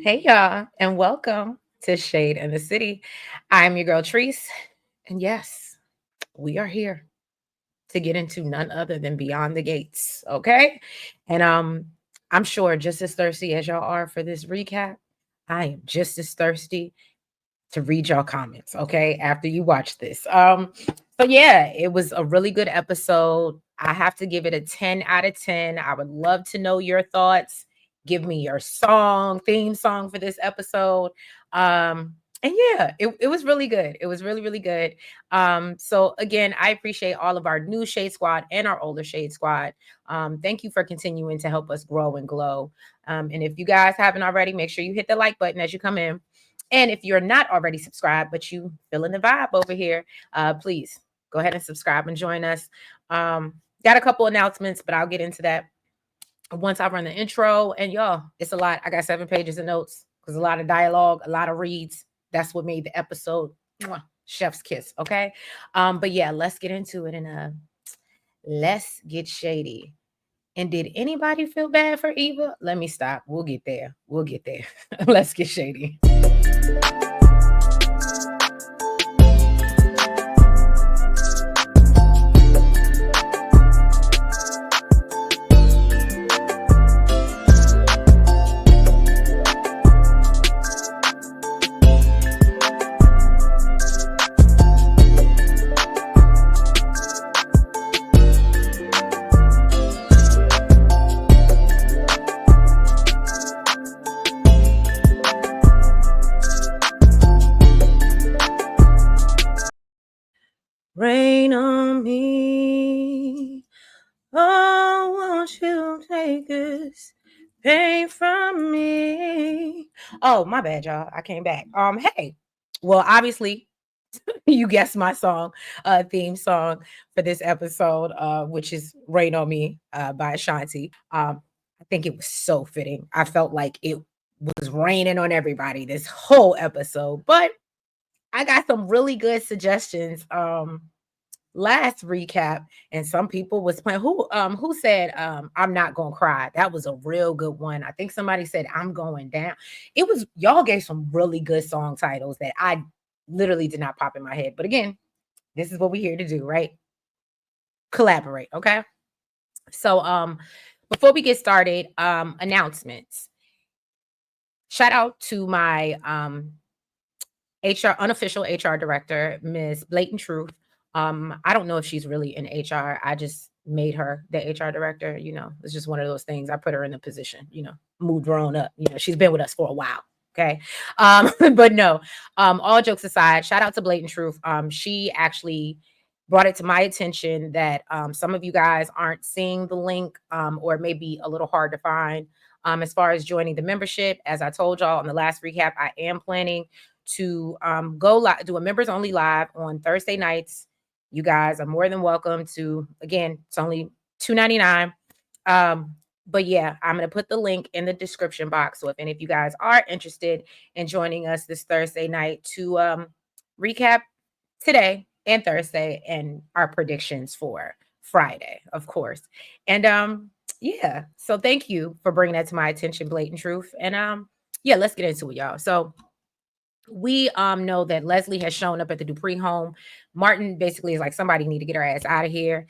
Hey y'all, and welcome to Shade in the City. I'm your girl Treese, and yes, we are here to get into none other than Beyond the Gates, okay? And I'm sure just as thirsty as y'all are for this recap, I am just as thirsty to read y'all comments, okay, after you watch this. So yeah, it was a really good episode. I have to give it a 10 out of 10. I would love to know your thoughts. Give me your theme song for this episode. And yeah, it was really good. It was really, really good. So again, I appreciate all of our new Shade Squad and our older Shade Squad. Thank you for continuing to help us grow and glow. And if you guys haven't already, make sure you hit the like button as you come in. And if you're not already subscribed, but you feeling the vibe over here, please go ahead and subscribe and join us. Got a couple announcements, but I'll get into that once I run the intro. And y'all, it's a lot. I got 7 pages of notes because a lot of dialogue, a lot of reads. That's what made the episode chef's kiss. Okay. But yeah, let's get into it and let's get shady. And did anybody feel bad for Eva? Let me stop. We'll get there. We'll get there. Let's get shady. Rain on me. Oh, won't you take this pain from me? Oh, my bad, y'all. I came back. Hey. Well, obviously, you guessed my theme song for this episode, which is Rain on Me by Ashanti. I think it was so fitting. I felt like it was raining on everybody this whole episode, but I got some really good suggestions. Last recap, and some people was playing who said I'm not gonna cry. That was a real good one. I think somebody said I'm going down. It was y'all gave some really good song titles that I literally did not pop in my head. But again, this is what we're here to do, right? Collaborate, okay? So before we get started, announcements. Shout out to my HR unofficial HR director, Ms. Blatant Truth. I don't know if she's really in HR. I just made her the HR director. It's just one of those things. I put her in the position. Moved her on up. She's been with us for a while. Okay, but no. All jokes aside, shout out to Blatant Truth. She actually brought it to my attention that some of you guys aren't seeing the link, or it may be a little hard to find. As far as joining the membership, as I told y'all on the last recap, I am planning to go live, do a members only live on Thursday nights. You guys are more than welcome to. Again, it's only $2.99. But yeah, I'm gonna put the link in the description box. So if any of you guys are interested in joining us this Thursday night to recap today and Thursday and our predictions for Friday, of course. And yeah, so thank you for bringing that to my attention, Blatant Truth. And yeah, let's get into it, y'all. So we know that Leslie has shown up at the Dupree home. Martin basically is like, somebody need to get her ass out of here.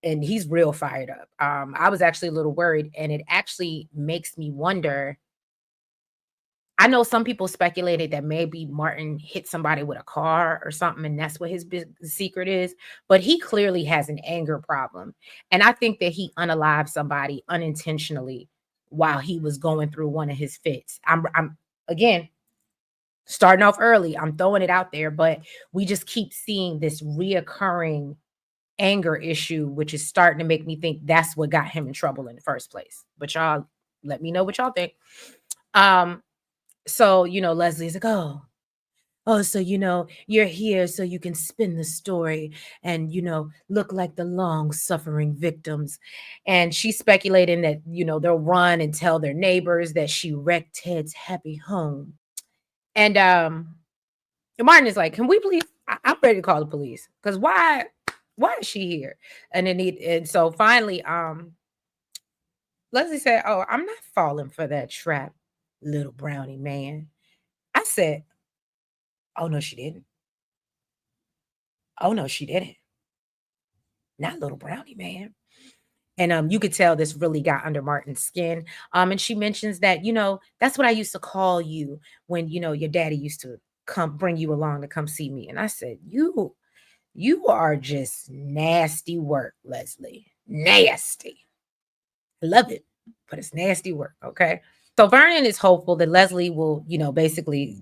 And he's real fired up. I was actually a little worried, and it actually makes me wonder. I know some people speculated that maybe Martin hit somebody with a car or something, and that's what his big secret is. But he clearly has an anger problem. And I think that he unalived somebody unintentionally while he was going through one of his fits. I'm again, starting off early, I'm throwing it out there, but we just keep seeing this reoccurring anger issue, which is starting to make me think that's what got him in trouble in the first place. But y'all let me know what y'all think. So Leslie's like, oh, so you're here so you can spin the story and look like the long suffering victims. And she's speculating that they'll run and tell their neighbors that she wrecked Ted's happy home. And Martin is like, can we please? I'm ready to call the police because why is she here? And so finally, Leslie said, "Oh, I'm not falling for that trap. little brownie man. I said, oh, no, she didn't. Oh, no, she didn't. Not little brownie man. And you could tell this really got under Martin's skin. And she mentions that, that's what I used to call you when, your daddy used to come bring you along to come see me. And I said, you are just nasty work, Leslie. Nasty. I love it, but it's nasty work. Okay. So Vernon is hopeful that Leslie will, basically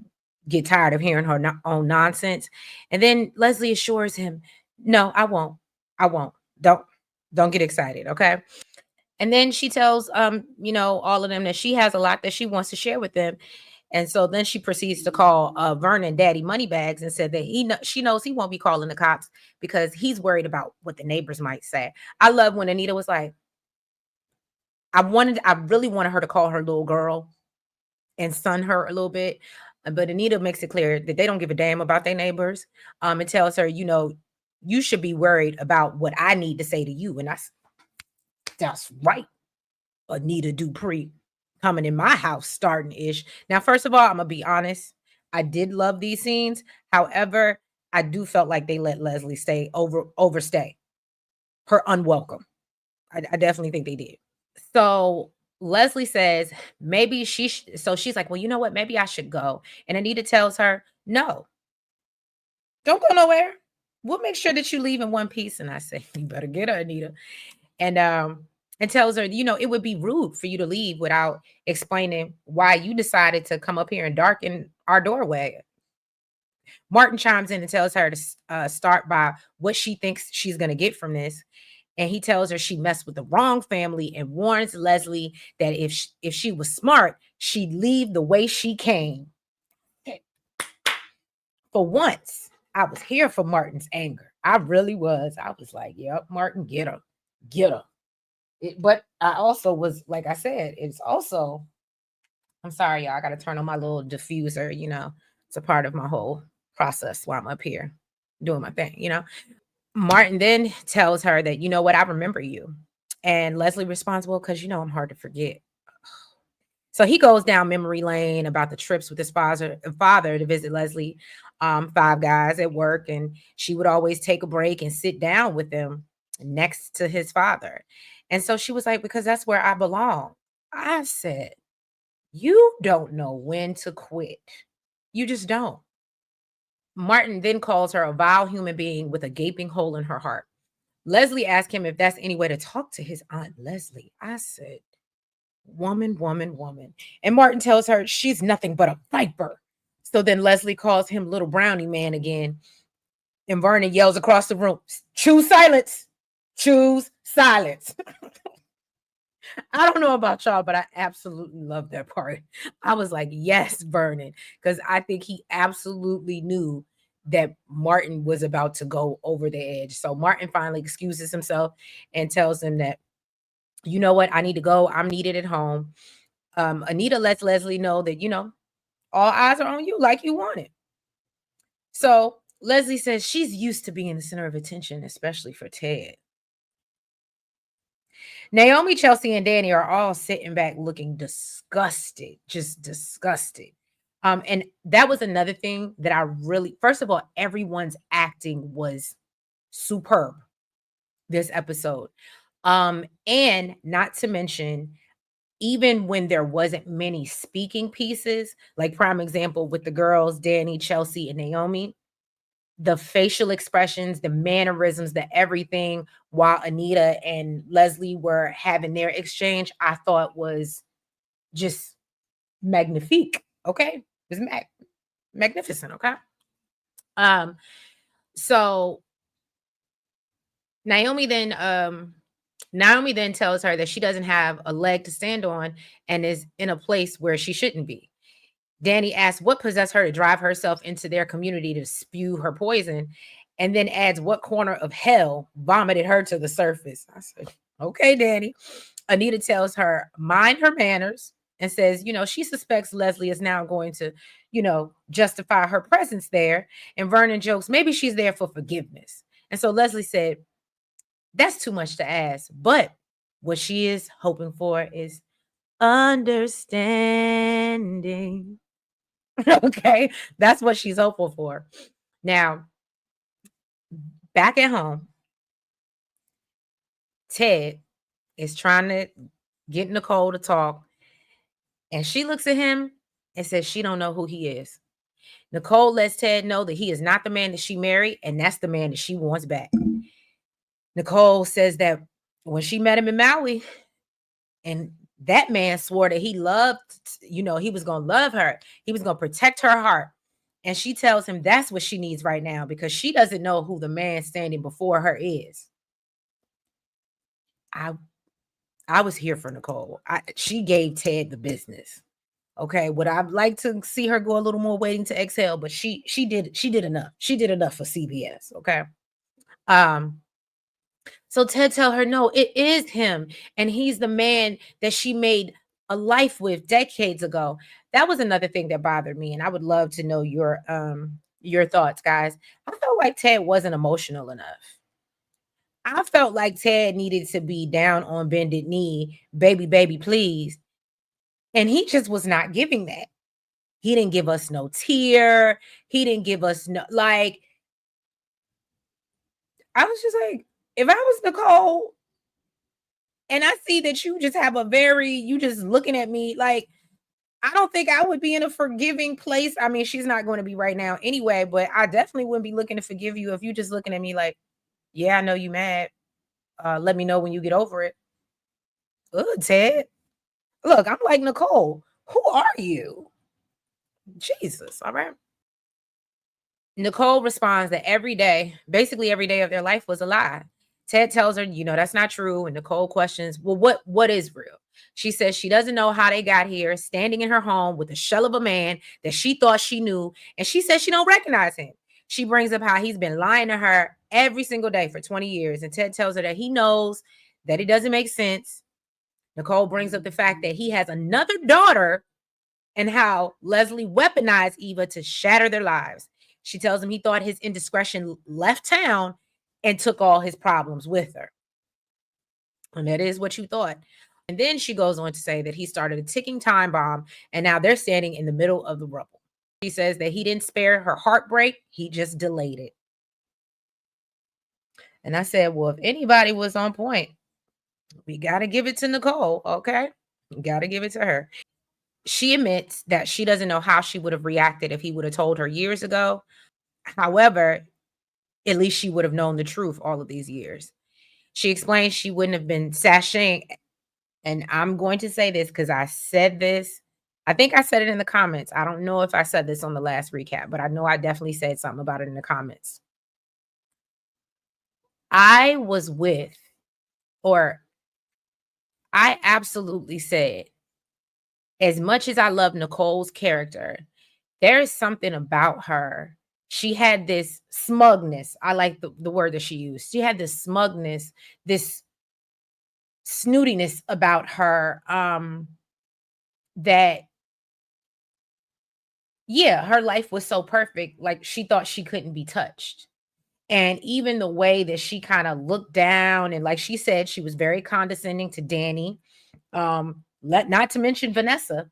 get tired of hearing her own nonsense. And then Leslie assures him, no, I won't. I won't. Don't get excited. Okay. And then she tells all of them that she has a lot that she wants to share with them. And so then she proceeds to call Vernon Daddy Moneybags and said that she knows he won't be calling the cops because he's worried about what the neighbors might say. I love when Anita was like, I really wanted her to call her little girl and son her a little bit. But Anita makes it clear that they don't give a damn about their neighbors. And tells her, you should be worried about what I need to say to you. And that's right. Anita Dupree coming in my house starting ish. Now, first of all, I'm gonna be honest. I did love these scenes. However, I do felt like they let Leslie overstay her unwelcome. I definitely think they did. So Leslie says maybe so she's like, well, you know what? Maybe I should go. And Anita tells her, no, don't go nowhere. We'll make sure that you leave in one piece. And I say, you better get her, Anita. And tells her, it would be rude for you to leave without explaining why you decided to come up here and darken our doorway. Martin chimes in and tells her to start by what she thinks she's going to get from this. And he tells her she messed with the wrong family and warns Leslie that if she was smart, she'd leave the way she came. For once, I was here for Martin's anger. I really was. I was like, yep, Martin, get her. Get her. But I also was, like I said, it's also, I'm sorry, y'all, I got to turn on my little diffuser, it's a part of my whole process while I'm up here doing my thing. Martin then tells her that, you know what, I remember you. And Leslie responds, well, because, I'm hard to forget. So he goes down memory lane about the trips with his father to visit Leslie, Five Guys at work. And she would always take a break and sit down with them next to his father. And so she was like, because that's where I belong. I said, you don't know when to quit. You just don't. Martin then calls her a vile human being with a gaping hole in her heart. Leslie asked him if that's any way to talk to his Aunt Leslie. I said, woman, woman, woman. And Martin tells her she's nothing but a viper. So then Leslie calls him little brownie man again. And Vernon yells across the room, choose silence. Choose silence. I don't know about y'all, but I absolutely love that part. I was like, yes, Vernon, because I think he absolutely knew that Martin was about to go over the edge. So Martin finally excuses himself and tells him that, you know what, I need to go. I'm needed at home. Anita lets Leslie know that, all eyes are on you like you want it. So Leslie says she's used to being the center of attention, especially for Ted. Naomi, Chelsea, and Danny are all sitting back looking disgusted, just disgusted. And that was another thing that I really, first of all, everyone's acting was superb this episode. And not to mention, even when there wasn't many speaking pieces, like prime example with the girls, Danny, Chelsea, and Naomi, the facial expressions, the mannerisms, the everything, while Anita and Leslie were having their exchange, I thought was just magnifique. Okay. It was magnificent. Okay. Um, so Naomi then tells her that she doesn't have a leg to stand on and is in a place where she shouldn't be. Danny asks what possessed her to drive herself into their community to spew her poison, and then adds what corner of hell vomited her to the surface. I said, okay, Danny. Anita tells her, mind her manners, and says, she suspects Leslie is now going to, justify her presence there. And Vernon jokes, maybe she's there for forgiveness. And so Leslie said, that's too much to ask. But what she is hoping for is understanding. Okay, that's what she's hopeful for. Now, back at home, Ted is trying to get Nicole to talk, and she looks at him and says she don't know who he is. Nicole lets Ted know that he is not the man that she married, and that's the man that she wants back. Nicole says that when she met him in Maui, and that man swore that he loved, he was going to love her. He was going to protect her heart. And she tells him that's what she needs right now because she doesn't know who the man standing before her is. I was here for Nicole. She gave Ted the business. Okay, would I like to see her go a little more waiting to exhale? But she did enough. She did enough for CBS. Okay. Um, So Ted tell her, no, it is him. And he's the man that she made a life with decades ago. That was another thing that bothered me. And I would love to know your thoughts, guys. I felt like Ted wasn't emotional enough. I felt like Ted needed to be down on bended knee, baby, baby, please. And he just was not giving that. He didn't give us no tear. He didn't give us no like. I was just like, if I was Nicole, and I see that you just have you just looking at me like, I don't think I would be in a forgiving place. I mean, she's not going to be right now anyway, but I definitely wouldn't be looking to forgive you if you just looking at me like, yeah, I know you mad. Let me know when you get over it. Ugh, Ted. Look, I'm like, Nicole, who are you? Jesus. All right. Nicole responds that basically every day of their life was a lie. Ted tells her, that's not true. And Nicole questions, well, what is real? She says she doesn't know how they got here, standing in her home with a shell of a man that she thought she knew. And she says she don't recognize him. She brings up how he's been lying to her every single day for 20 years. And Ted tells her that he knows that it doesn't make sense. Nicole brings up the fact that he has another daughter and how Leslie weaponized Eva to shatter their lives. She tells him he thought his indiscretion left town and took all his problems with her. And that is what you thought. And then she goes on to say that he started a ticking time bomb and now they're standing in the middle of the rubble. She says that he didn't spare her heartbreak, he just delayed it. And I said, well, if anybody was on point, we got to give it to Nicole, okay? Got to give it to her. She admits that she doesn't know how she would have reacted if he would have told her years ago. However, at least she would have known the truth all of these years. She explains she wouldn't have been sashaying. And I'm going to say this because I said this. I think I said it in the comments. I don't know if I said this on the last recap, but I know I definitely said something about it in the comments. I was with, or I absolutely said, as much as I love Nicole's character, there is something about her. She had this smugness. I like the word that she used. She had this smugness, this snootiness about her, that, yeah, her life was so perfect. Like she thought she couldn't be touched. And even the way that she kind of looked down and like she said, she was very condescending to Danny. Not to mention Vanessa,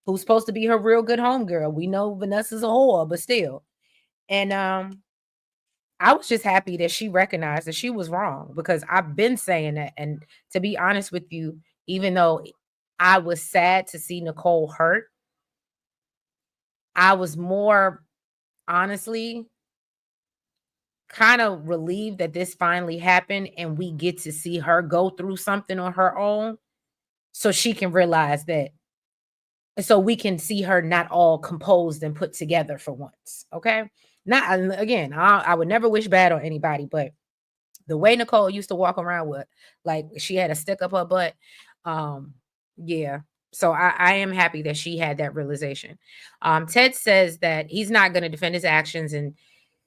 who's supposed to be her real good homegirl. We know Vanessa's a whore, but still. And I was just happy that she recognized that she was wrong because I've been saying that. And to be honest with you, even though I was sad to see Nicole hurt, I was more honestly kind of relieved that this finally happened and we get to see her go through something on her own so she can realize that, so we can see her not all composed and put together for once. Okay. Not again, I would never wish bad on anybody, but the way Nicole used to walk around with, like she had a stick up her butt. Yeah. So I am happy that she had that realization. Ted says that he's not going to defend his actions, and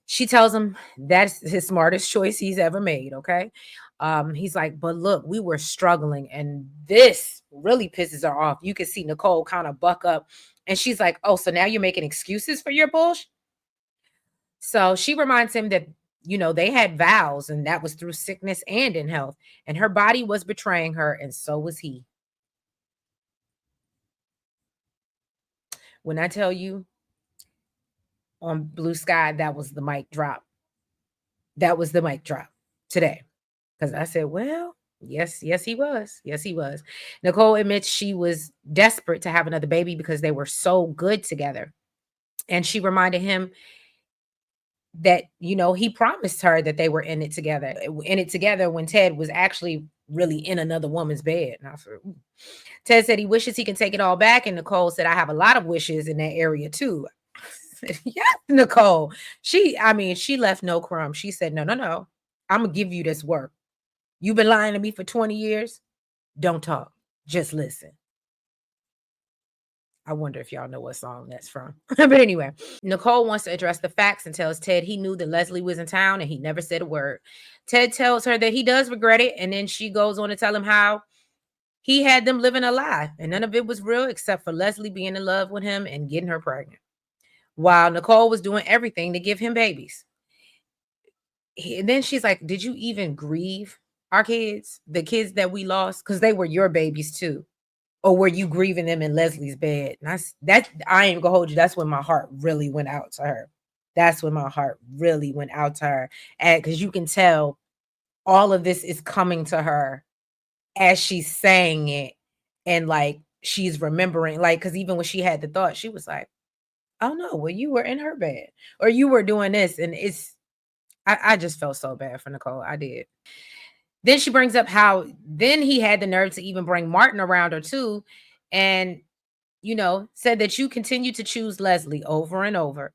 she tells him that's his smartest choice he's ever made. Okay. He's like, but look, we were struggling, and this really pisses her off. You can see Nicole kind of buck up, and she's like, oh, so now you're making excuses for your bullshit. So she reminds him that, they had vows and that was through sickness and in health. And her body was betraying her, and so was he. When I tell you on Blue Sky, that was the mic drop. That was the mic drop today. Because I said, well, yes, he was. Yes, he was. Nicole admits she was desperate to have another baby because they were so good together. And she reminded him that, he promised her that they were in it together when Ted was actually really in another woman's bed. And I said, ooh. Ted said he wishes he can take it all back. And Nicole said, I have a lot of wishes in that area too. Yes, Nicole. She left no crumb. She said, no, I'm going to give you this work. You've been lying to me for 20 years. Don't talk. Just listen. I wonder if y'all know what song that's from. But anyway, Nicole wants to address the facts and tells Ted he knew that Leslie was in town and he never said a word. Ted tells her that he does regret it. And then she goes on to tell him how he had them living a lie and none of it was real except for Leslie being in love with him and getting her pregnant, while Nicole was doing everything to give him babies. And then she's like, did you even grieve our kids, the kids that we lost? Because they were your babies too. Or were you grieving them in Leslie's bed? And I ain't gonna hold you. That's when my heart really went out to her. That's when my heart really went out to her. And because you can tell all of this is coming to her as she's saying it. And like she's remembering, like, because even when she had the thought, she was like, oh no, well, you were in her bed or you were doing this. And I just felt so bad for Nicole. I did. Then she brings up how then he had the nerve to even bring Martin around her too. And, said that you continue to choose Leslie over and over.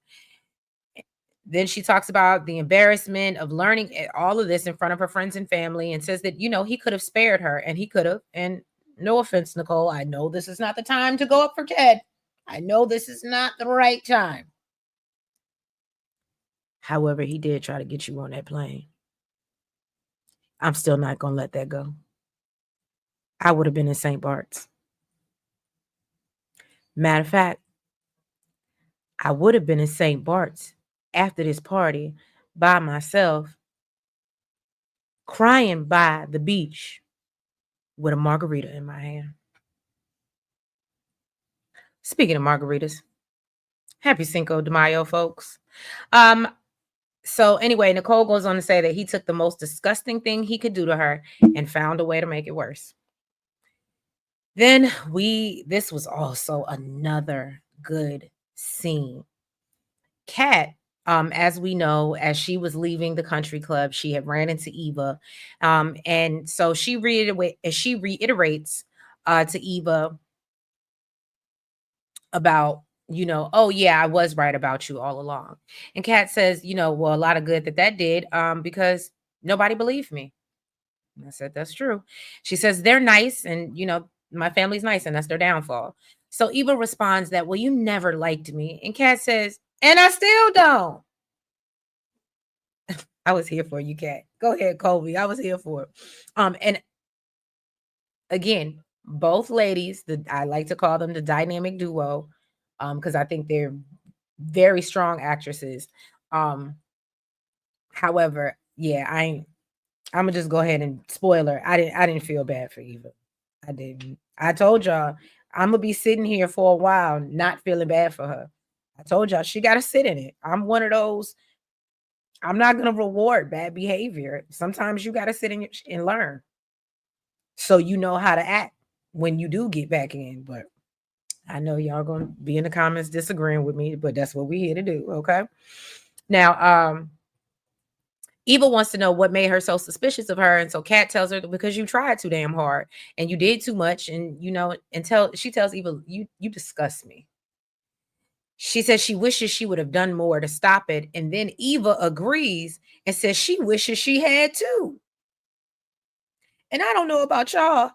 Then she talks about the embarrassment of learning all of this in front of her friends and family and says that, he could have spared her and he could have. And no offense, Nicole, I know this is not the time to go up for Ted. I know this is not the right time. However, he did try to get you on that plane. I'm still not going to let that go. I would have been in St. Bart's. Matter of fact, I would have been in St. Bart's after this party by myself, crying by the beach with a margarita in my hand. Speaking of margaritas, happy Cinco de Mayo, folks. So anyway, Nicole goes on to say that he took the most disgusting thing he could do to her and found a way to make it worse. Then this was also another good scene. Kat, as we know, as she was leaving the country club, she had ran into Eva. And so she reiterates to Eva about, oh yeah, I was right about you all along. And Kat says, well, a lot of good that did, because nobody believed me. And I said, that's true. She says, they're nice. And, my family's nice and that's their downfall. So Eva responds that, well, you never liked me. And Kat says, and I still don't. I was here for you, Kat. Go ahead, Colby. I was here for it. And again, both ladies, I like to call them the dynamic duo, because I think they're very strong actresses. However, yeah, I'm gonna just go ahead and spoiler. I didn't feel bad for Eva. I didn't. I told y'all I'm gonna be sitting here for a while, not feeling bad for her. I told y'all she got to sit in it. I'm one of those. I'm not gonna reward bad behavior. Sometimes you got to sit in and learn, so you know how to act when you do get back in. But I know y'all gonna be in the comments disagreeing with me, but that's what we're here to do. Okay. Now, Eva wants to know what made her so suspicious of her. And so Kat tells her, because you tried too damn hard and you did too much. And, she tells Eva, you disgust me. She says she wishes she would have done more to stop it. And then Eva agrees and says she wishes she had too. And I don't know about y'all,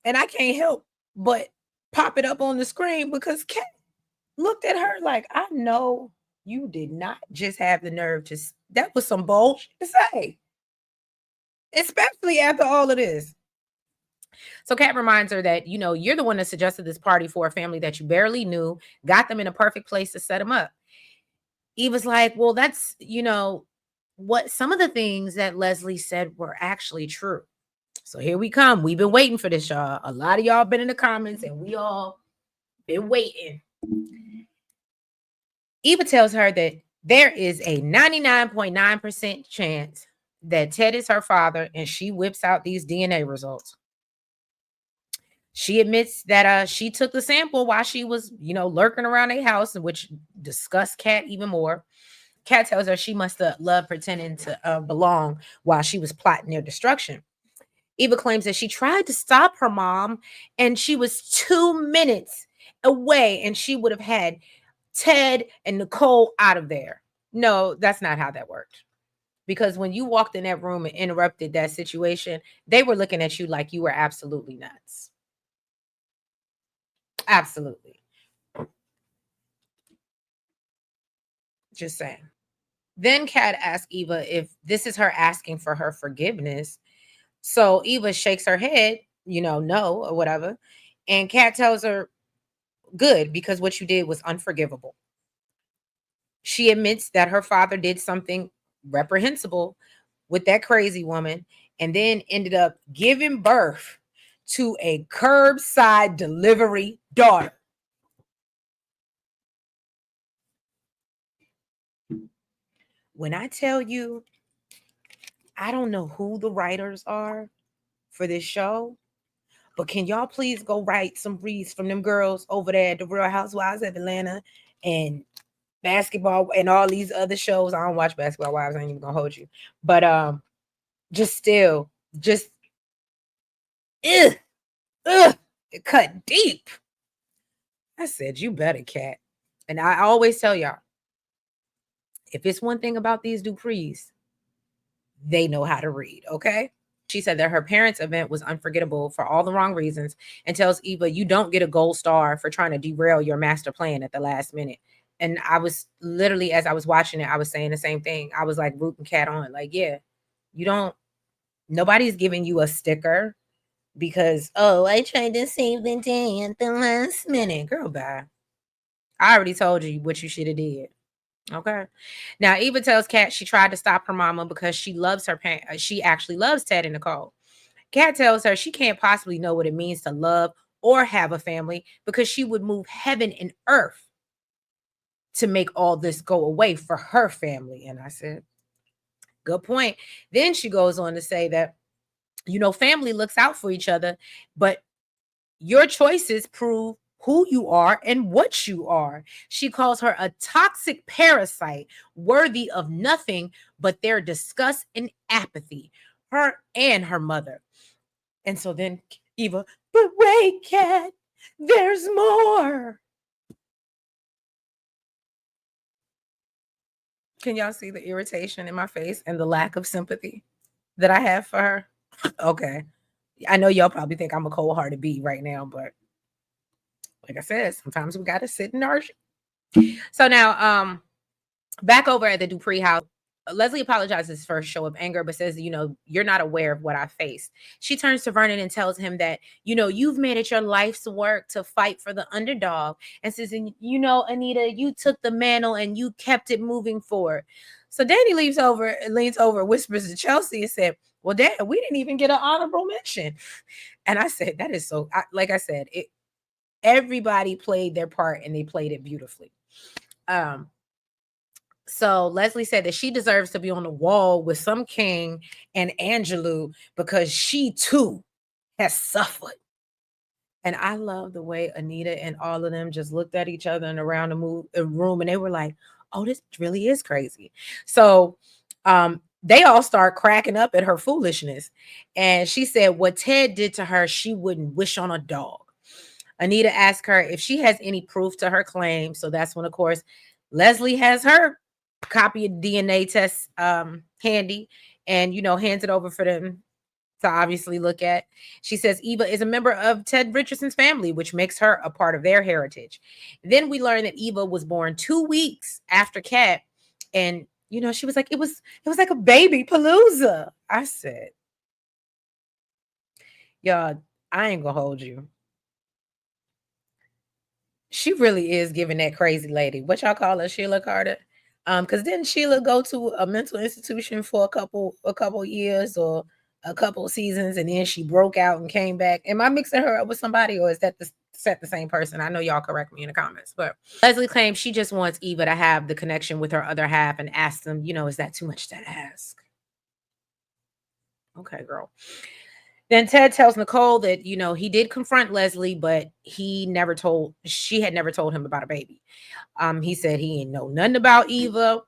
and I can't help but pop it up on the screen because Kat looked at her like, I know you did not just have the nerve to, that was some bullshit to say, especially after all of this. So Kat reminds her that, you're the one that suggested this party for a family that you barely knew, got them in a perfect place to set them up. Eva's like, well, that's, what some of the things that Leslie said were actually true. So here we come. We've been waiting for this, y'all. A lot of y'all been in the comments and we all Been waiting. Eva tells her that there is a 99.9% chance that Ted is her father, and she whips out these DNA results. She admits that she took the sample while she was, lurking around a house, which disgusts Kat even more. Kat tells her she must have loved pretending to belong while she was plotting their destruction. Eva claims that she tried to stop her mom and she was 2 minutes away and she would have had Ted and Nicole out of there. No, that's not how that worked. Because when you walked in that room and interrupted that situation, they were looking at you like you were absolutely nuts. Absolutely. Just saying. Then Kat asks Eva if this is her asking for her forgiveness. So Eva shakes her head, no, or whatever. And Kat tells her, good, because what you did was unforgivable. She admits that her father did something reprehensible with that crazy woman and then ended up giving birth to a curbside delivery daughter. When I tell you, I don't know who the writers are for this show, but can y'all please go write some reads from them girls over there at the Real Housewives of Atlanta and basketball and all these other shows? I don't watch Basketball Wives. I ain't even gonna hold you, but just still, just ugh, it cut deep. I said, you better, Cat. And I always tell y'all, if it's one thing about these Duprees, they know how to read, okay? She said that her parents' event was unforgettable for all the wrong reasons and tells Eva, you don't get a gold star for trying to derail your master plan at the last minute. And I was literally, as I was watching it, I was saying the same thing. I was like rooting Cat on. Like, yeah, you don't, nobody's giving you a sticker because, oh, I tried to save the day at the last minute. Girl, bye. I already told you what you should have did. Okay. Now, Eva tells Kat she tried to stop her mama because she loves her parents. She actually loves Ted and Nicole. Kat tells her she can't possibly know what it means to love or have a family because she would move heaven and earth to make all this go away for her family. And I said, good point. Then she goes on to say that, family looks out for each other, but your choices prove who you are and what you are. She calls her a toxic parasite worthy of nothing but their disgust and apathy, her and her mother. And so then Eva, but wait, Kat, there's more. Can y'all see the irritation in my face and the lack of sympathy that I have for her? Okay. I know y'all probably think I'm a cold-hearted bee right now, but like I said, sometimes we gotta sit and argue. So now, back over at the Dupree house, Leslie apologizes for her show of anger, but says, you're not aware of what I faced. She turns to Vernon and tells him that, you've made it your life's work to fight for the underdog. And says, and Anita, you took the mantle and you kept it moving forward. So Danny leans over, whispers to Chelsea and said, well, Dad, we didn't even get an honorable mention. And I said, that is so, like I said, everybody played their part and they played it beautifully. So Leslie said that she deserves to be on the wall with some king and Angelou because she too has suffered. And I love the way Anita and all of them just looked at each other and around the room and they were like, oh, this really is crazy. So they all start cracking up at her foolishness. And she said what Ted did to her, she wouldn't wish on a dog. Anita asked her if she has any proof to her claim. So that's when, of course, Leslie has her copy of DNA test handy and, hands it over for them to obviously look at. She says Eva is a member of Ted Richardson's family, which makes her a part of their heritage. Then we learn that Eva was born 2 weeks after Kat. And, she was like, it was like a baby palooza. I said, y'all, I ain't gonna hold you. She really is giving that crazy lady. What y'all call her, Sheila Carter? Because didn't Sheila go to a mental institution for a couple years or a couple of seasons and then she broke out and came back. Am I mixing her up with somebody, or is that the same person? I know y'all correct me in the comments, but Leslie claims she just wants Eva to have the connection with her other half and asks them, is that too much to ask? Okay, girl. Then Ted tells Nicole that, he did confront Leslie, but she had never told him about a baby. He said he ain't know nothing about Eva.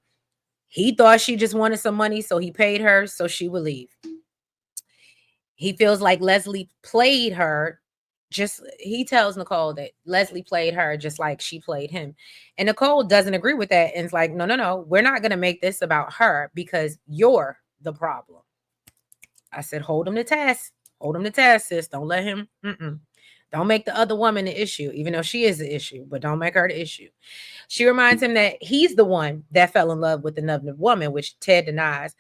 He thought she just wanted some money, so he paid her so she would leave. He feels like Leslie played her. He tells Nicole that Leslie played her just like she played him. And Nicole doesn't agree with that and is like, no, we're not going to make this about her because you're the problem. I said, hold him to task. Hold him to task, sis. Don't let him. Don't make the other woman the issue, even though she is the issue, but don't make her the issue. She reminds him that he's the one that fell in love with another woman, which Ted denies.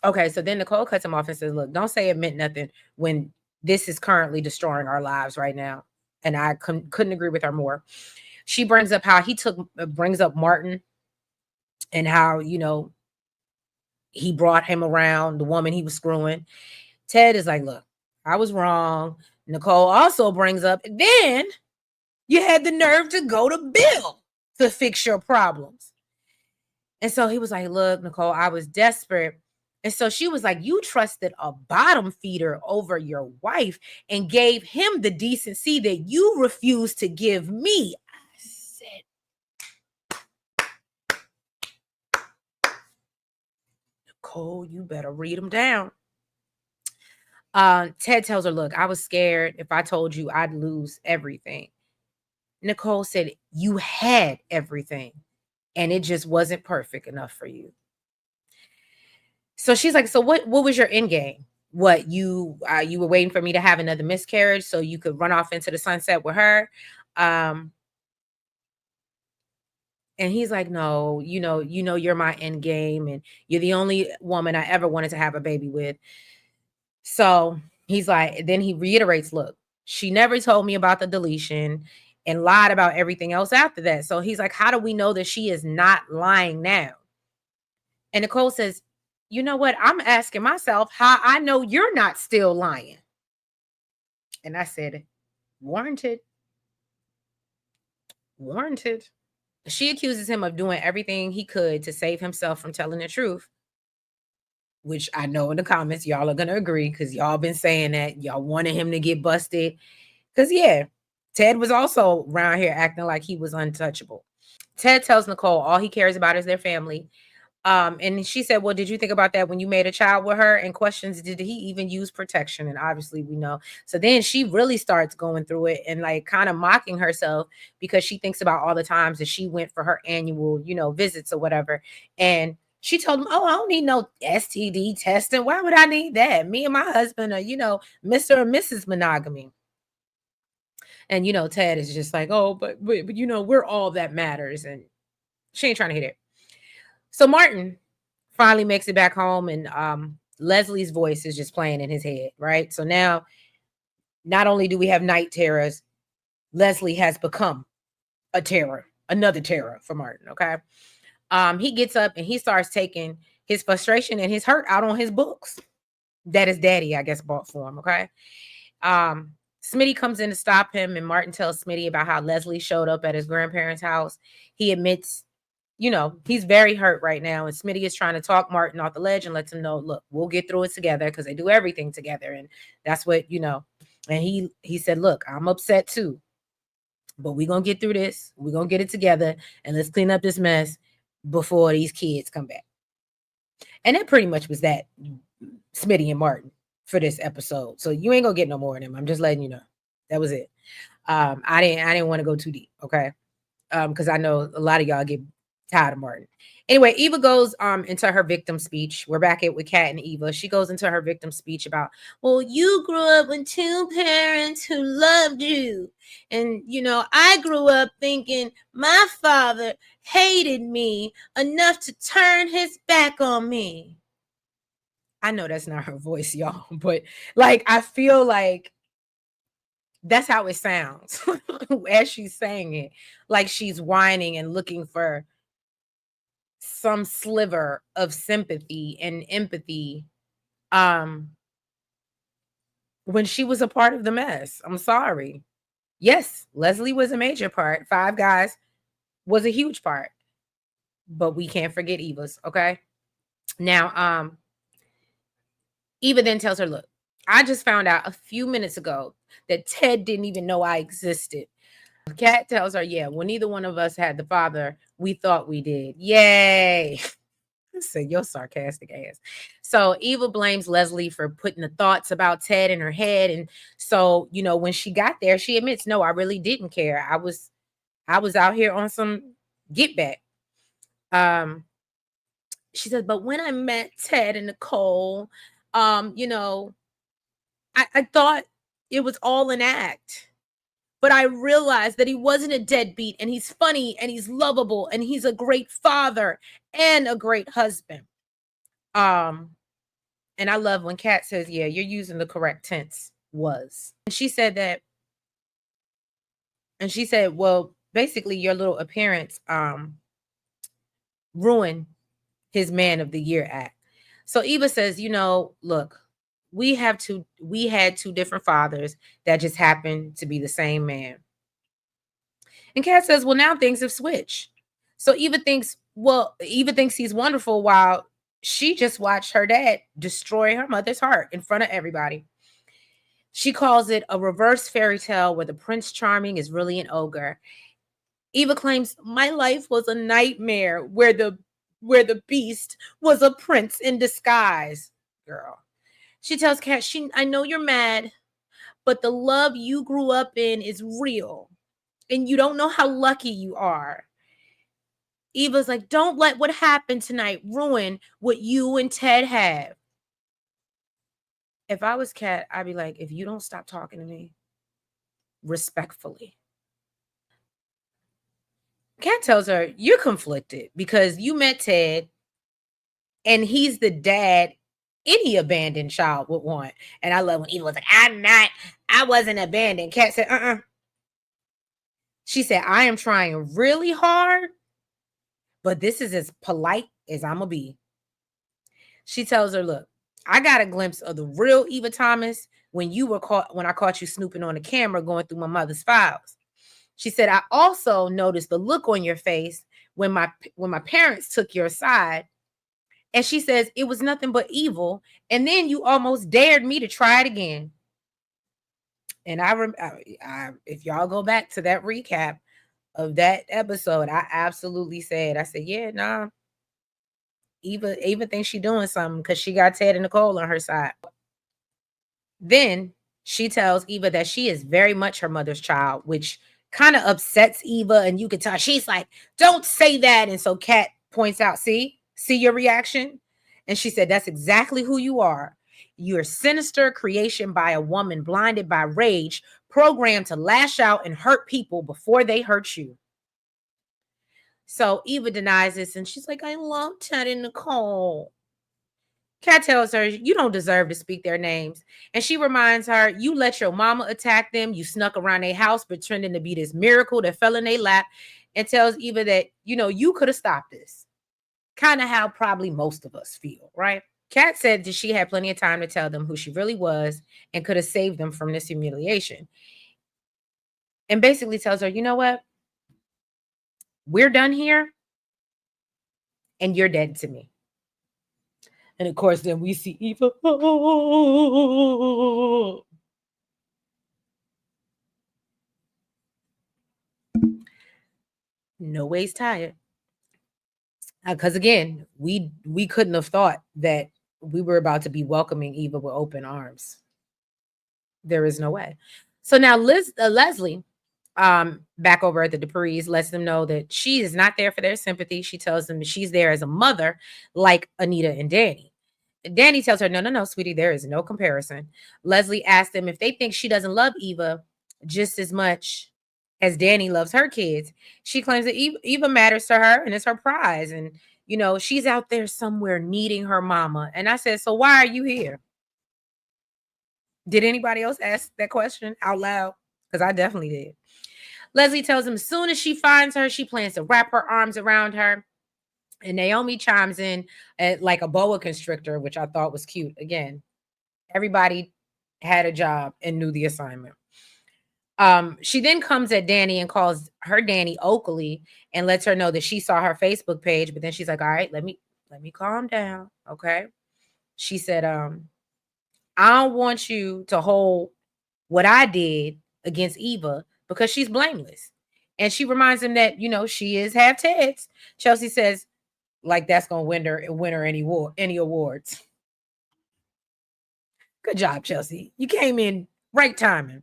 Okay, so then Nicole cuts him off and says, look, don't say it meant nothing when this is currently destroying our lives right now. And I couldn't agree with her more. She brings up how brings up Martin and how, he brought him around the woman he was screwing. Ted is like, look, I was wrong. Nicole also brings up, then you had the nerve to go to Bill to fix your problems. And so he was like, look, Nicole, I was desperate. And so she was like, you trusted a bottom feeder over your wife and gave him the decency that you refused to give me. I said, Nicole, you better read him down. Ted tells her, look, I was scared. If I told you, I'd lose everything. Nicole said, you had everything and it just wasn't perfect enough for you. So she's like, so what was your end game? What, you were waiting for me to have another miscarriage so you could run off into the sunset with her? And he's like, no, you're my end game and you're the only woman I ever wanted to have a baby with. So he's like, then he reiterates, look, she never told me about the deletion and lied about everything else after that. So he's like, how do we know that she is not lying now? And Nicole says, you know what? I'm asking myself how I know you're not still lying. And I said, warranted. Warranted. She accuses him of doing everything he could to save himself from telling the truth, which I know in the comments, y'all are going to agree because y'all been saying that. Y'all wanted him to get busted. Because, yeah, Ted was also around here acting like he was untouchable. Ted tells Nicole all he cares about is their family. And she said, well, did you think about that when you made a child with her? And questions, did he even use protection? And obviously we know. So then she really starts going through it and like kind of mocking herself because she thinks about all the times that she went for her annual, visits or whatever. And she told him, oh, I don't need no STD testing. Why would I need that? Me and my husband are, Mr. and Mrs. Monogamy. And, Ted is just like, oh, but we're all that matters. And she ain't trying to hit it. So Martin finally makes it back home and Leslie's voice is just playing in his head, right? So now, not only do we have night terrors, Leslie has become a terror, another terror for Martin, okay? He gets up and he starts taking his frustration and his hurt out on his books that his daddy, I guess, bought for him, okay? Smitty comes in to stop him and Martin tells Smitty about how Leslie showed up at his grandparents' house. He admits he's very hurt right now. And Smitty is trying to talk Martin off the ledge and lets him know, look, we'll get through it together because they do everything together. And that's what, and he said, look, I'm upset too, but we're going to get through this. We're going to get it together and let's clean up this mess before these kids come back. And that pretty much was that, Smitty and Martin for this episode. So you ain't going to get no more of them. I'm just letting you know. That was it. I didn't want to go too deep. Okay. Because I know a lot of y'all get tired of Martin. Anyway, Eva goes into her victim speech. We're back with Kat and Eva. She goes into her victim speech about, well, you grew up with two parents who loved you. And, I grew up thinking my father hated me enough to turn his back on me. I know that's not her voice, y'all, but like, I feel like that's how it sounds as she's saying it. Like she's whining and looking for some sliver of sympathy and empathy. when she was a part of the mess. I'm sorry. Yes, Leslie was a major part. Five Guys was a huge part. But we can't forget Eva's, okay? Now, Eva then tells her, look, I just found out a few minutes ago that Ted didn't even know I existed. Kat tells her, yeah, well, neither one of us had the father we thought we did. Yay. I said, your sarcastic ass. So Eva blames Leslie for putting the thoughts about Ted in her head. And so, you know, when she got there, she admits, no, I really didn't care. I was out here on some get back. She said, but when I met Ted and Nicole, you know, I thought it was all an act. But I realized that he wasn't a deadbeat, and he's funny and he's lovable and he's a great father and a great husband. And I love when Kat says, yeah, you're using the correct tense, was. And she said that, and she said, well, basically your little appearance ruined his Man of the Year act. So Eva says, you know, look, we had two different fathers that just happened to be the same man. And Kat says, well, now things have switched. So Eva thinks he's wonderful while she just watched her dad destroy her mother's heart in front of everybody. She calls it a reverse fairy tale where the Prince Charming is really an ogre. Eva claims, my life was a nightmare where the beast was a prince in disguise. Girl. She tells Kat, I know you're mad, but the love you grew up in is real. And you don't know how lucky you are. Eva's like, don't let what happened tonight ruin what you and Ted have. If I was Kat, I'd be like, if you don't stop talking to me respectfully. Kat tells her, you're conflicted because you met Ted and he's the dad any abandoned child would want. And I love when Eva was like, I wasn't abandoned. Kat said, She said, I am trying really hard, but this is as polite as I'm going to be. She tells her, look, I got a glimpse of the real Eva Thomas when I caught you snooping on the camera going through my mother's files. She said, I also noticed the look on your face when my parents took your side. And she says, it was nothing but evil. And then you almost dared me to try it again. And if y'all go back to that recap of that episode, I absolutely said, yeah, nah. Eva thinks she doing something because she got Ted and Nicole on her side. Then she tells Eva that she is very much her mother's child, which kind of upsets Eva. And you can tell she's like, don't say that. And so Kat points out, see your reaction? And she said, that's exactly who you are. You're a sinister creation by a woman blinded by rage, programmed to lash out and hurt people before they hurt you. So Eva denies this and she's like, I love Ted and Nicole. Kat tells her, you don't deserve to speak their names. And she reminds her, you let your mama attack them. You snuck around their house pretending to be this miracle that fell in their lap, and tells Eva that, you could have stopped this. Kind of how probably most of us feel, right? Kat said that she had plenty of time to tell them who she really was and could have saved them from this humiliation. And basically tells her, you know what? We're done here and you're dead to me. And of course, then we see Eva. No ways tired. Because again, we couldn't have thought that we were about to be welcoming Eva with open arms. There is no way. So now Leslie, back over at the Duprees, lets them know that she is not there for their sympathy. She tells them that she's there as a mother, like Anita and Danny. Danny tells her, no, sweetie, there is no comparison. Leslie asks them if they think she doesn't love Eva just as much as Danny loves her kids. She claims that Eva matters to her and it's her prize. And, she's out there somewhere needing her mama. And I said, so why are you here? Did anybody else ask that question out loud? Because I definitely did. Leslie tells him as soon as she finds her, she plans to wrap her arms around her. And Naomi chimes in at like a boa constrictor, which I thought was cute. Again, everybody had a job and knew the assignment. She then comes at Danny and calls her Danny Oakley and lets her know that she saw her Facebook page, but then she's like, all right, let me calm down. Okay. She said, I don't want you to hold what I did against Eva because she's blameless. And she reminds him that, she is half Ted's. Chelsea says, like that's gonna win her any awards. Good job, Chelsea. You came in right timing.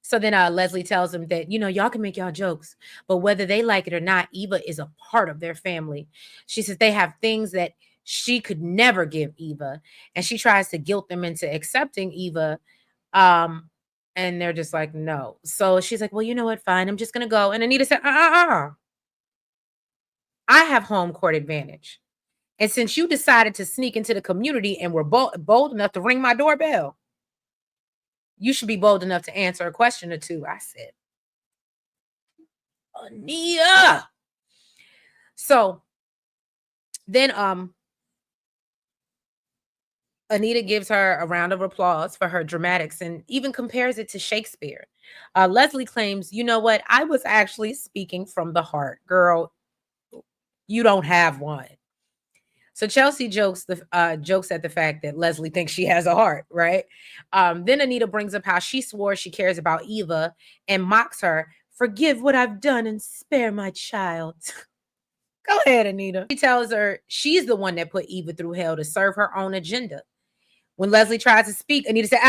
So then Leslie tells him that, y'all can make y'all jokes, but whether they like it or not, Eva is a part of their family. She says they have things that she could never give Eva. And she tries to guilt them into accepting Eva. Um, and they're just like, no. So she's like, well, you know what? Fine. I'm just going to go. And Anita said, I have home court advantage. And since you decided to sneak into the community and were bold enough to ring my doorbell, you should be bold enough to answer a question or two. I said, Anita. So then Anita gives her a round of applause for her dramatics and even compares it to Shakespeare. Leslie claims, you know what? I was actually speaking from the heart. Girl, you don't have one. So Chelsea jokes at the fact that Leslie thinks she has a heart, right? Then Anita brings up how she swore she cares about Eva and mocks her. Forgive what I've done and spare my child. Go ahead, Anita. She tells her she's the one that put Eva through hell to serve her own agenda. When Leslie tries to speak, Anita said,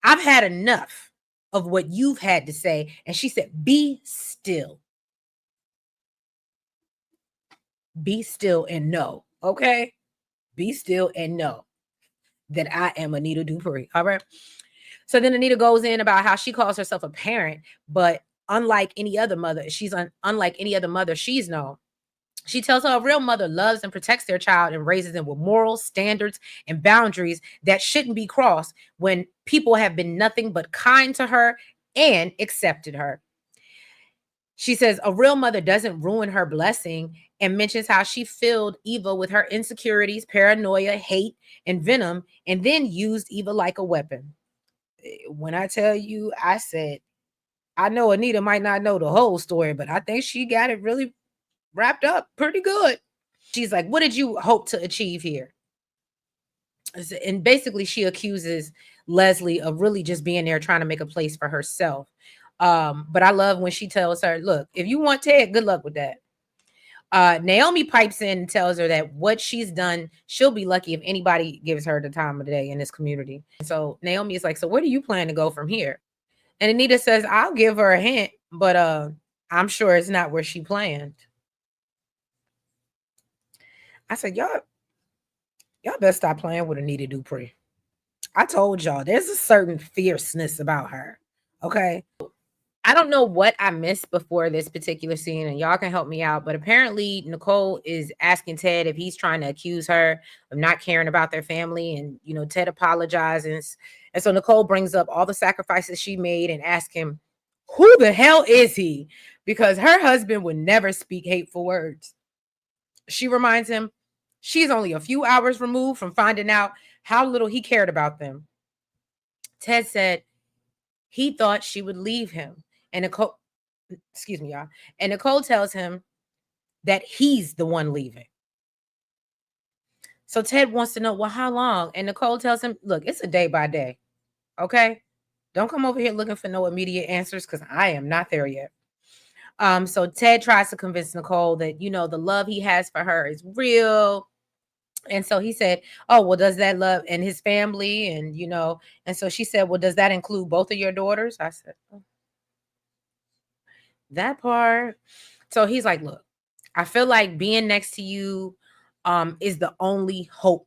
I've had enough of what you've had to say. And she said, be still. Be still and know, okay? Be still and know that I am Anita Duprees, all right? So then Anita goes in about how she calls herself a parent, but unlike any other mother, she's unlike any other mother she's known. She tells her a real mother loves and protects their child and raises them with morals, standards, and boundaries that shouldn't be crossed when people have been nothing but kind to her and accepted her. She says a real mother doesn't ruin her blessing and mentions how she filled Eva with her insecurities, paranoia, hate, and venom, and then used Eva like a weapon. When I tell you, I said, I know Anita might not know the whole story, but I think she got it really wrapped up pretty good. She's like, what did you hope to achieve here? And basically she accuses Leslie of really just being there trying to make a place for herself. But I love when she tells her, look, if you want Ted, good luck with that. Naomi pipes in and tells her that what she's done, she'll be lucky if anybody gives her the time of the day in this community. So Naomi is like, so where do you plan to go from here? And Anita says, I'll give her a hint, but I'm sure it's not where she planned. I said, y'all better stop playing with Anita Dupree. I told y'all there's a certain fierceness about her. Okay. I don't know what I missed before this particular scene, and y'all can help me out. But apparently, Nicole is asking Ted if he's trying to accuse her of not caring about their family. And, Ted apologizes. And so Nicole brings up all the sacrifices she made and asks him, who the hell is he? Because her husband would never speak hateful words. She reminds him she's only a few hours removed from finding out how little he cared about them. Ted said he thought she would leave him. And Nicole, excuse me, y'all. And Nicole tells him that he's the one leaving. So Ted wants to know, well, how long? And Nicole tells him, look, it's a day by day. Okay. Don't come over here looking for no immediate answers because I am not there yet. So Ted tries to convince Nicole that, the love he has for her is real. And so he said, oh, well, does that love and his family? And, and so she said, well, does that include both of your daughters? I said, oh, that part. So he's like, look, I feel like being next to you is the only hope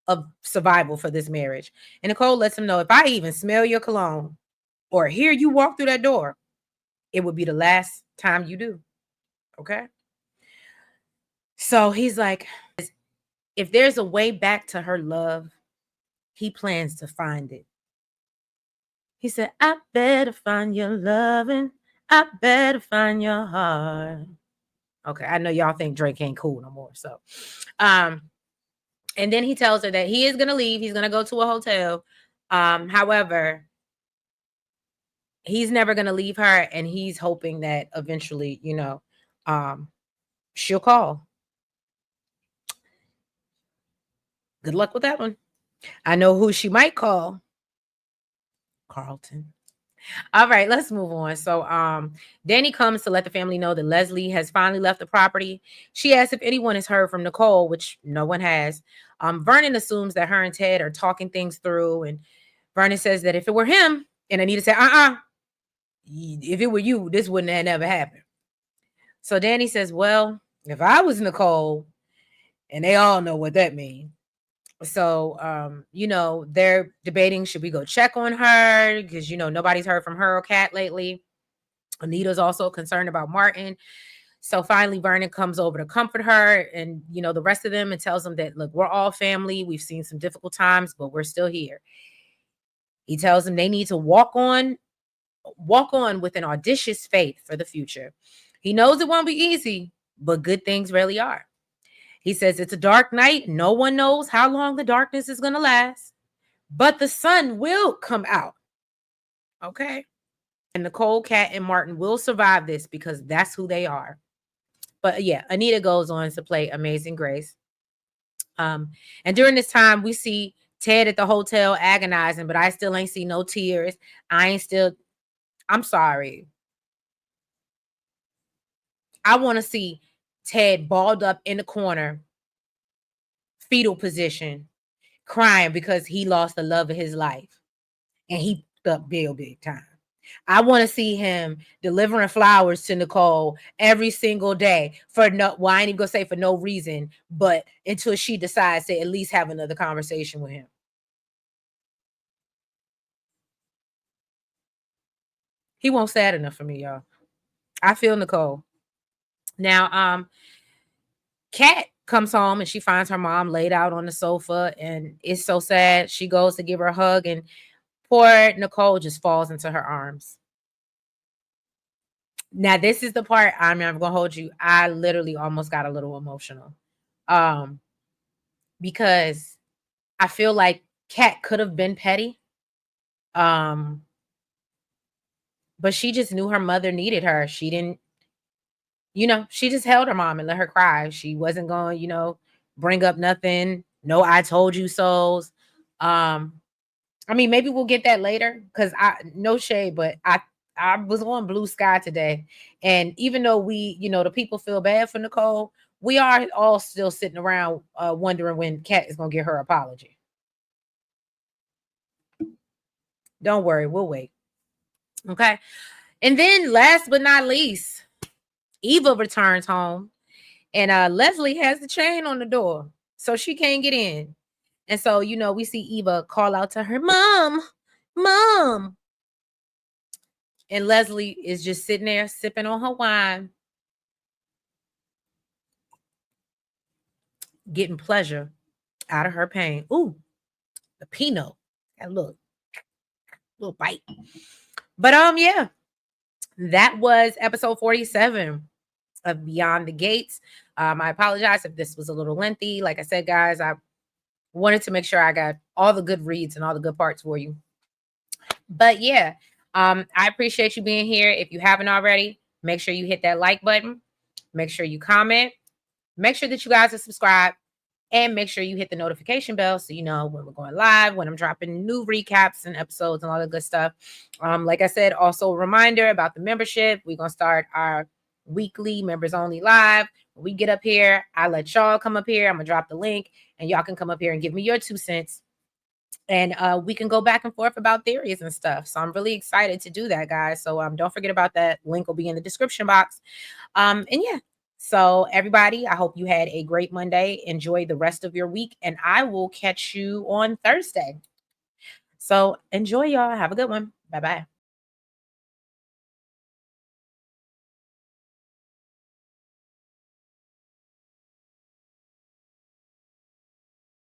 of survival for this marriage. And Nicole lets him know, if I even smell your cologne or hear you walk through that door, it would be the last time you do. Okay. So he's like, if there's a way back to her love, he plans to find it. He said, I better find your loving. I better find your heart. Okay, I know y'all think Drake ain't cool no more. So, and then he tells her that he is going to leave. He's going to go to a hotel. However, he's never going to leave her, and he's hoping that eventually, she'll call. Good luck with that one. I know who she might call. Carlton. All right, let's move on. So Danny comes to let the family know that Leslie has finally left the property. She asks if anyone has heard from Nicole, which no one has. Vernon assumes that her and Ted are talking things through, and Vernon says that if it were him, and Anita said, if it were you, this wouldn't have never happened. So Danny says, well, if I was Nicole, and they all know what that means. So, they're debating, should we go check on her? Because, nobody's heard from her or Kat lately. Anita's also concerned about Martin. So finally, Vernon comes over to comfort her and, the rest of them, and tells them that, look, we're all family. We've seen some difficult times, but we're still here. He tells them they need to walk on with an audacious faith for the future. He knows it won't be easy, but good things really are. He says it's a dark night. No one knows how long the darkness is going to last, but the sun will come out. Okay. And Nicole, Kat, and Martin will survive this because that's who they are. But yeah, Anita goes on to play Amazing Grace. And during this time, we see Ted at the hotel agonizing, but I still ain't see no tears. I'm sorry. I want to see Ted balled up in the corner, fetal position, crying because he lost the love of his life. And he up big time. I want to see him delivering flowers to Nicole every single day I ain't even gonna say for no reason, but until she decides to at least have another conversation with him. He won't sad enough for me, y'all. I feel Nicole. Now, Kat comes home and she finds her mom laid out on the sofa, and it's so sad. She goes to give her a hug, and poor Nicole just falls into her arms. Now, this is the part I'm never gonna hold you. I literally almost got a little emotional. Because I feel like Kat could have been petty. But she just knew her mother needed her. She didn't, she just held her mom and let her cry. She wasn't going, bring up nothing. No, I told you so's. I mean, maybe we'll get that later because no shade, but I was on Blue Sky today. And even though we, the people feel bad for Nicole, we are all still sitting around wondering when Kat is going to get her apology. Don't worry, we'll wait. Okay. And then last but not least, Eva returns home, and Leslie has the chain on the door, so she can't get in. And so, we see Eva call out to her mom. And Leslie is just sitting there sipping on her wine, getting pleasure out of her pain. Ooh, the Pinot. That little bite. But yeah, that was episode 47 of Beyond the Gates. I apologize if this was a little lengthy. Like I said, guys, I wanted to make sure I got all the good reads and all the good parts for you. But yeah, I appreciate you being here. If you haven't already, make sure you hit that like button. Make sure you comment. Make sure that you guys are subscribed. And make sure you hit the notification bell so you know when we're going live, when I'm dropping new recaps and episodes and all the good stuff. Like I said, also a reminder about the membership. We're going to start our weekly members only live. When we get up here, I let y'all come up here. I'm going to drop the link and y'all can come up here and give me your 2 cents. And we can go back and forth about theories and stuff. So I'm really excited to do that, guys. So don't forget about that. Link will be in the description box. And yeah. So everybody, I hope you had a great Monday. Enjoy the rest of your week, and I will catch you on Thursday. So enjoy, y'all. Have a good one. Bye-bye.